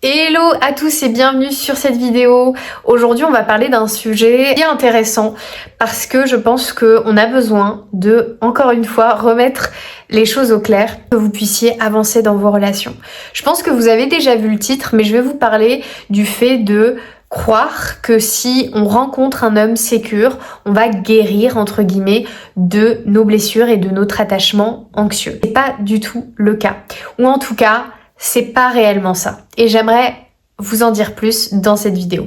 Hello à tous et bienvenue sur cette vidéo. Aujourd'hui on va parler d'un sujet bien intéressant parce que je pense qu'on a besoin de, encore une fois, remettre les choses au clair, que vous puissiez avancer dans vos relations. Je pense que vous avez déjà vu le titre, mais je vais vous parler du fait de croire que si on rencontre un homme sécure, on va guérir, entre guillemets, de nos blessures et de notre attachement anxieux. C'est pas du tout le cas. Ou en tout cas, c'est pas réellement ça. Et j'aimerais vous en dire plus dans cette vidéo.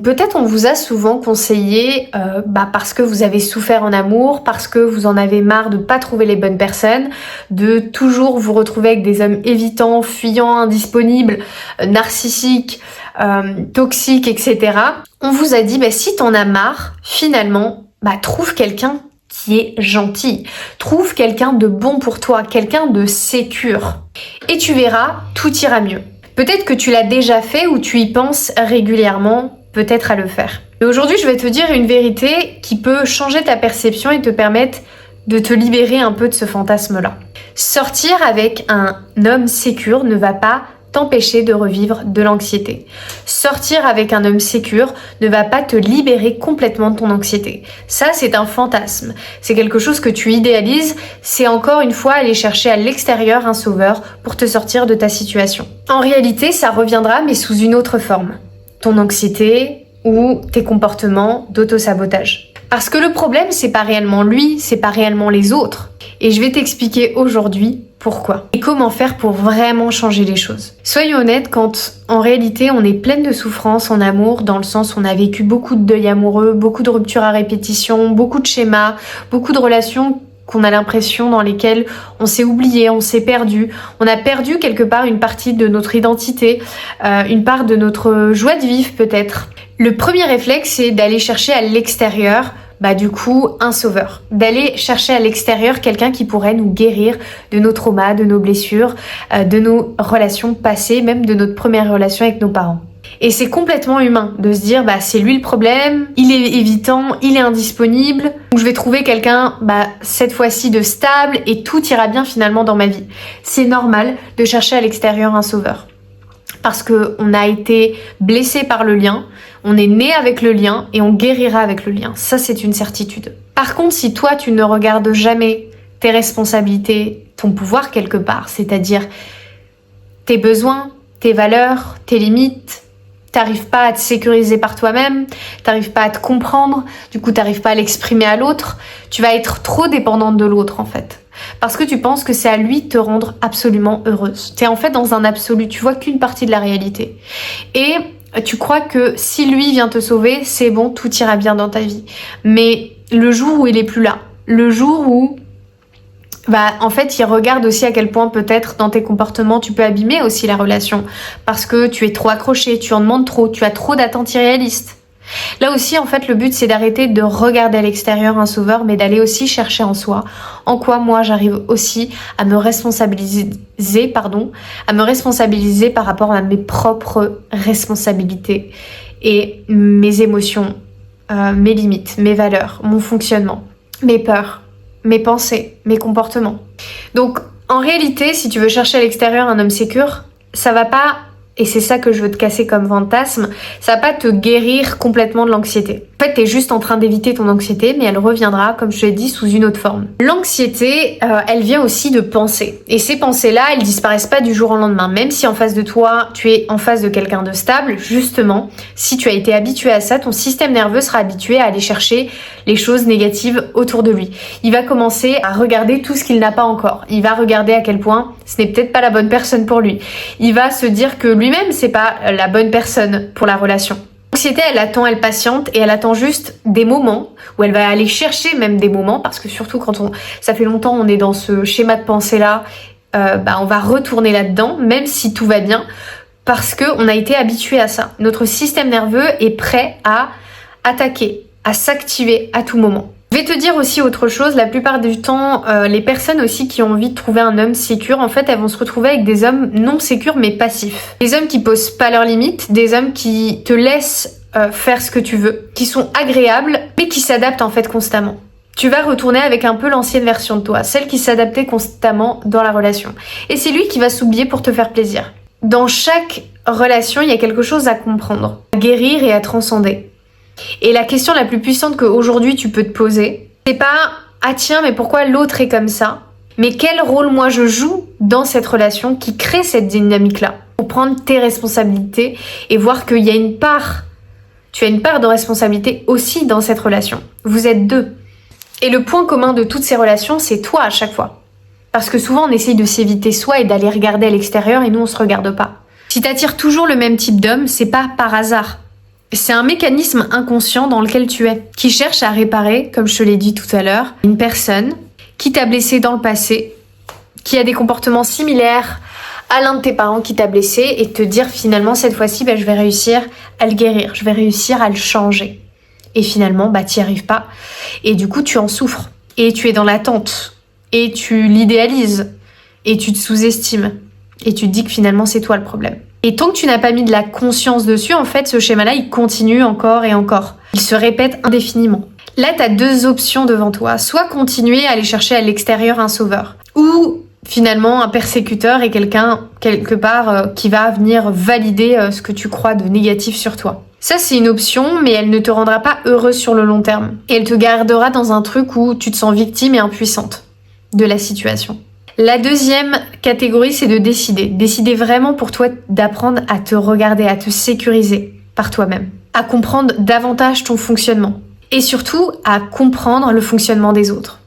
Peut-être on vous a souvent conseillé, parce que vous avez souffert en amour, parce que vous en avez marre de pas trouver les bonnes personnes, de toujours vous retrouver avec des hommes évitants, fuyants, indisponibles, narcissiques, toxiques, etc. On vous a dit, si t'en as marre, finalement, trouve quelqu'un qui est gentil. Trouve quelqu'un de bon pour toi, quelqu'un de sécure. Et tu verras, tout ira mieux. Peut-être que tu l'as déjà fait ou tu y penses régulièrement, peut-être à le faire. Et aujourd'hui, je vais te dire une vérité qui peut changer ta perception et te permettre de te libérer un peu de ce fantasme-là. Sortir avec un homme sécure ne va pas t'empêcher de revivre de l'anxiété. Sortir avec un homme sécure ne va pas te libérer complètement de ton anxiété. Ça, c'est un fantasme. C'est quelque chose que tu idéalises. C'est encore une fois aller chercher à l'extérieur un sauveur pour te sortir de ta situation. En réalité, ça reviendra, mais sous une autre forme. Ton anxiété ou tes comportements d'auto-sabotage. Parce que le problème, c'est pas réellement lui, c'est pas réellement les autres. Et je vais t'expliquer aujourd'hui pourquoi et comment faire pour vraiment changer les choses. Soyons honnêtes, quand en réalité on est pleine de souffrance en amour, dans le sens où on a vécu beaucoup de deuil amoureux, beaucoup de ruptures à répétition, beaucoup de schémas, beaucoup de relations qu'on a l'impression dans lesquelles on s'est oublié, on s'est perdu, on a perdu quelque part une partie de notre identité, une part de notre joie de vivre peut-être. Le premier réflexe, c'est d'aller chercher à l'extérieur un sauveur. D'aller chercher à l'extérieur quelqu'un qui pourrait nous guérir de nos traumas, de nos blessures, de nos relations passées, même de notre première relation avec nos parents. Et c'est complètement humain de se dire, c'est lui le problème, il est évitant, il est indisponible, donc je vais trouver quelqu'un, cette fois-ci de stable et tout ira bien finalement dans ma vie. C'est normal de chercher à l'extérieur un sauveur. Parce qu'on a été blessé par le lien, on est né avec le lien et on guérira avec le lien. Ça, c'est une certitude. Par contre, si toi, tu ne regardes jamais tes responsabilités, ton pouvoir quelque part, c'est-à-dire tes besoins, tes valeurs, tes limites, t'arrives pas à te sécuriser par toi-même, t'arrives pas à te comprendre, du coup t'arrives pas à l'exprimer à l'autre, tu vas être trop dépendante de l'autre en fait. Parce que tu penses que c'est à lui de te rendre absolument heureuse. T'es en fait dans un absolu, tu vois qu'une partie de la réalité. Et tu crois que si lui vient te sauver, c'est bon, tout ira bien dans ta vie. Mais le jour où il est plus là, le jour où en fait, il regarde aussi à quel point peut-être dans tes comportements, tu peux abîmer aussi la relation. Parce que tu es trop accroché, tu en demandes trop, tu as trop d'attentes irréalistes. Là aussi, en fait, le but, c'est d'arrêter de regarder à l'extérieur un sauveur, mais d'aller aussi chercher en soi. En quoi, moi, j'arrive aussi à me responsabiliser par rapport à mes propres responsabilités et mes émotions, mes limites, mes valeurs, mon fonctionnement, mes peurs, mes pensées, mes comportements. Donc, en réalité, si tu veux chercher à l'extérieur un homme sécure, ça va pas, et c'est ça que je veux te casser comme fantasme, ça va pas te guérir complètement de l'anxiété. En fait, t'es juste en train d'éviter ton anxiété, mais elle reviendra, comme je te l'ai dit, sous une autre forme. L'anxiété, elle vient aussi de pensées. Et ces pensées-là, elles disparaissent pas du jour au lendemain. Même si en face de toi, tu es en face de quelqu'un de stable, justement, si tu as été habitué à ça, ton système nerveux sera habitué à aller chercher les choses négatives autour de lui. Il va commencer à regarder tout ce qu'il n'a pas encore. Il va regarder à quel point ce n'est peut-être pas la bonne personne pour lui. Il va se dire que lui-même, c'est pas la bonne personne pour la relation. L'anxiété, elle attend, elle patiente et elle attend juste des moments où elle va aller chercher même des moments, parce que surtout quand ça fait longtemps on est dans ce schéma de pensée là, on va retourner là-dedans même si tout va bien, parce que on a été habitué à ça. Notre système nerveux est prêt à attaquer, à s'activer à tout moment. Je vais te dire aussi autre chose, la plupart du temps, les personnes aussi qui ont envie de trouver un homme sécure, en fait, elles vont se retrouver avec des hommes non sécures mais passifs. Des hommes qui posent pas leurs limites, des hommes qui te laissent faire ce que tu veux, qui sont agréables mais qui s'adaptent en fait constamment. Tu vas retourner avec un peu l'ancienne version de toi, celle qui s'adaptait constamment dans la relation. Et c'est lui qui va s'oublier pour te faire plaisir. dans chaque relation, il y a quelque chose à comprendre, à guérir et à transcender. Et la question la plus puissante qu'aujourd'hui tu peux te poser, c'est pas « Ah tiens, mais pourquoi l'autre est comme ça ?» Mais quel rôle moi je joue dans cette relation qui crée cette dynamique-là? Pour prendre tes responsabilités et voir qu'il y a une part, tu as une part de responsabilité aussi dans cette relation. Vous êtes deux. Et le point commun de toutes ces relations, c'est toi à chaque fois. Parce que souvent on essaye de s'éviter soi et d'aller regarder à l'extérieur et nous on se regarde pas. Si t'attires toujours le même type d'homme, c'est pas par hasard. C'est un mécanisme inconscient dans lequel tu es, qui cherche à réparer, comme je te l'ai dit tout à l'heure, une personne qui t'a blessé dans le passé, qui a des comportements similaires à l'un de tes parents qui t'a blessé et te dire finalement cette fois-ci je vais réussir à le guérir, je vais réussir à le changer. Et finalement t'y arrives pas et du coup tu en souffres et tu es dans l'attente et tu l'idéalises et tu te sous-estimes et tu te dis que finalement c'est toi le problème. Et tant que tu n'as pas mis de la conscience dessus, en fait ce schéma-là il continue encore et encore. Il se répète indéfiniment. Là, tu as deux options devant toi. Soit continuer à aller chercher à l'extérieur un sauveur. Ou finalement un persécuteur et quelqu'un, quelque part, qui va venir valider ce que tu crois de négatif sur toi. Ça, c'est une option, mais elle ne te rendra pas heureuse sur le long terme. Et elle te gardera dans un truc où tu te sens victime et impuissante de la situation. La deuxième catégorie, c'est de décider. Décider vraiment pour toi d'apprendre à te regarder, à te sécuriser par toi-même. À comprendre davantage ton fonctionnement. Et surtout à comprendre le fonctionnement des autres.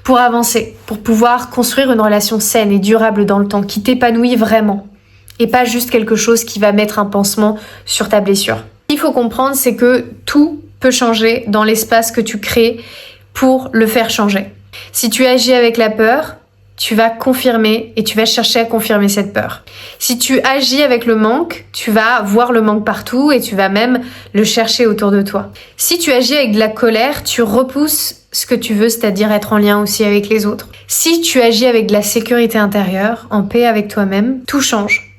Pour avancer, pour pouvoir construire une relation saine et durable dans le temps, qui t'épanouit vraiment, et pas juste quelque chose qui va mettre un pansement sur ta blessure. Ce qu'il faut comprendre, c'est que tout peut changer dans l'espace que tu crées pour le faire changer. Si tu agis avec la peur, tu vas confirmer et tu vas chercher à confirmer cette peur. Si tu agis avec le manque, tu vas voir le manque partout et tu vas même le chercher autour de toi. Si tu agis avec de la colère, tu repousses ce que tu veux, c'est-à-dire être en lien aussi avec les autres. Si tu agis avec de la sécurité intérieure, en paix avec toi-même, tout change.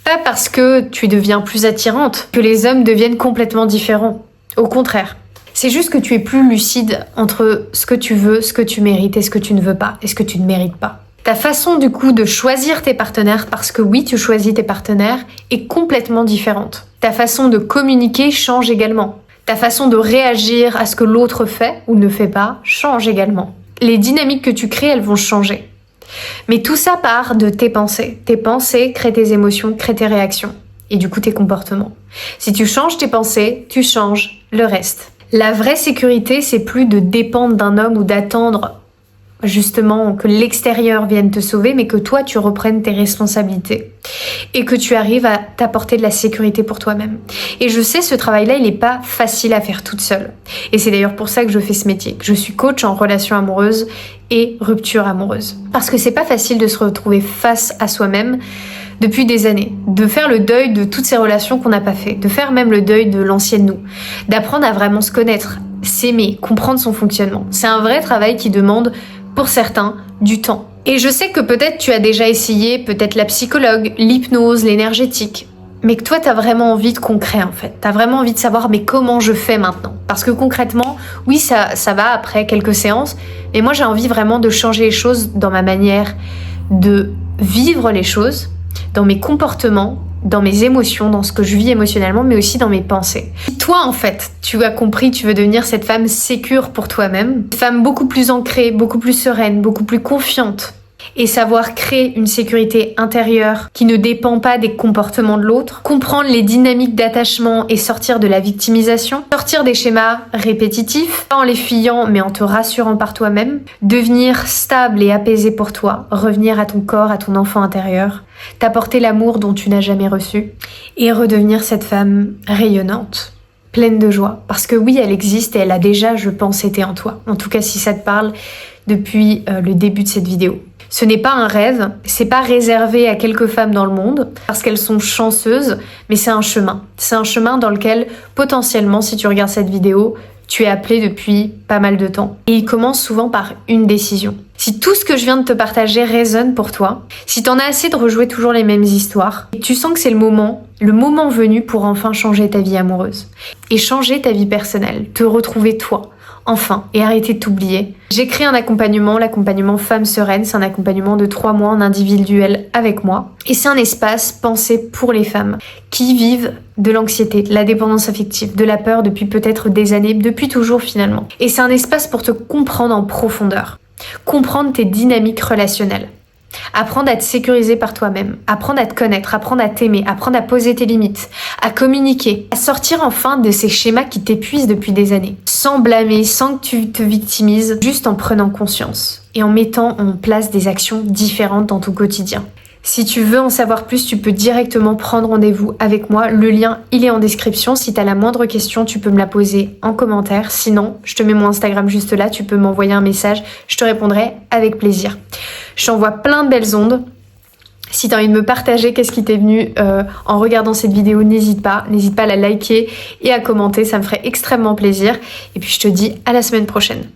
Pas parce que tu deviens plus attirante, que les hommes deviennent complètement différents. Au contraire. C'est juste que tu es plus lucide entre ce que tu veux, ce que tu mérites et ce que tu ne veux pas et ce que tu ne mérites pas. Ta façon du coup de choisir tes partenaires, parce que oui, tu choisis tes partenaires, est complètement différente. Ta façon de communiquer change également. Ta façon de réagir à ce que l'autre fait ou ne fait pas change également. Les dynamiques que tu crées, elles vont changer. Mais tout ça part de tes pensées. Tes pensées créent tes émotions, créent tes réactions et du coup tes comportements. Si tu changes tes pensées, tu changes le reste. La vraie sécurité, c'est plus de dépendre d'un homme ou d'attendre justement que l'extérieur vienne te sauver, mais que toi tu reprennes tes responsabilités et que tu arrives à t'apporter de la sécurité pour toi-même. Et je sais, ce travail-là, il n'est pas facile à faire toute seule. Et c'est d'ailleurs pour ça que je fais ce métier, que je suis coach en relations amoureuses et rupture amoureuse. Parce que c'est pas facile de se retrouver face à soi-même depuis des années, de faire le deuil de toutes ces relations qu'on n'a pas fait, de faire même le deuil de l'ancienne nous, d'apprendre à vraiment se connaître, s'aimer, comprendre son fonctionnement. C'est un vrai travail qui demande, pour certains, du temps. Et je sais que peut-être tu as déjà essayé, peut-être la psychologue, l'hypnose, l'énergétique, mais que toi t'as vraiment envie de concret en fait. T'as vraiment envie de savoir mais comment je fais maintenant. Parce que concrètement, oui ça va après quelques séances, mais moi j'ai envie vraiment de changer les choses dans ma manière de vivre les choses, dans mes comportements, dans mes émotions, dans ce que je vis émotionnellement, mais aussi dans mes pensées. Si toi, en fait, tu as compris, tu veux devenir cette femme sécure pour toi-même, une femme beaucoup plus ancrée, beaucoup plus sereine, beaucoup plus confiante, et savoir créer une sécurité intérieure qui ne dépend pas des comportements de l'autre, comprendre les dynamiques d'attachement et sortir de la victimisation, sortir des schémas répétitifs, pas en les fuyant mais en te rassurant par toi-même, devenir stable et apaisé pour toi, revenir à ton corps, à ton enfant intérieur, t'apporter l'amour dont tu n'as jamais reçu et redevenir cette femme rayonnante, pleine de joie. Parce que oui, elle existe et elle a déjà, je pense, été en toi. En tout cas, si ça te parle depuis le début de cette vidéo. Ce n'est pas un rêve, c'est pas réservé à quelques femmes dans le monde parce qu'elles sont chanceuses, mais c'est un chemin. C'est un chemin dans lequel potentiellement, si tu regardes cette vidéo, tu es appelé depuis pas mal de temps. Et il commence souvent par une décision. Si tout ce que je viens de te partager résonne pour toi, si t'en as assez de rejouer toujours les mêmes histoires, et que tu sens que c'est le moment venu pour enfin changer ta vie amoureuse et changer ta vie personnelle, te retrouver toi, enfin, et arrêter de t'oublier. J'ai créé un accompagnement, l'accompagnement Femme Sereine. C'est un accompagnement de 3 mois en individuel avec moi. Et c'est un espace pensé pour les femmes qui vivent de l'anxiété, de la dépendance affective, de la peur depuis peut-être des années, depuis toujours finalement. Et c'est un espace pour te comprendre en profondeur, comprendre tes dynamiques relationnelles. Apprendre à te sécuriser par toi-même, apprendre à te connaître, apprendre à t'aimer, apprendre à poser tes limites, à communiquer, à sortir enfin de ces schémas qui t'épuisent depuis des années, sans blâmer, sans que tu te victimises, juste en prenant conscience et en mettant en place des actions différentes dans ton quotidien. Si tu veux en savoir plus, tu peux directement prendre rendez-vous avec moi. Le lien, il est en description. Si tu as la moindre question, tu peux me la poser en commentaire. Sinon, je te mets mon Instagram juste là. Tu peux m'envoyer un message. Je te répondrai avec plaisir. Je t'envoie plein de belles ondes. Si tu as envie de me partager qu'est-ce qui t'est venu en regardant cette vidéo, n'hésite pas. N'hésite pas à la liker et à commenter. Ça me ferait extrêmement plaisir. Et puis, je te dis à la semaine prochaine.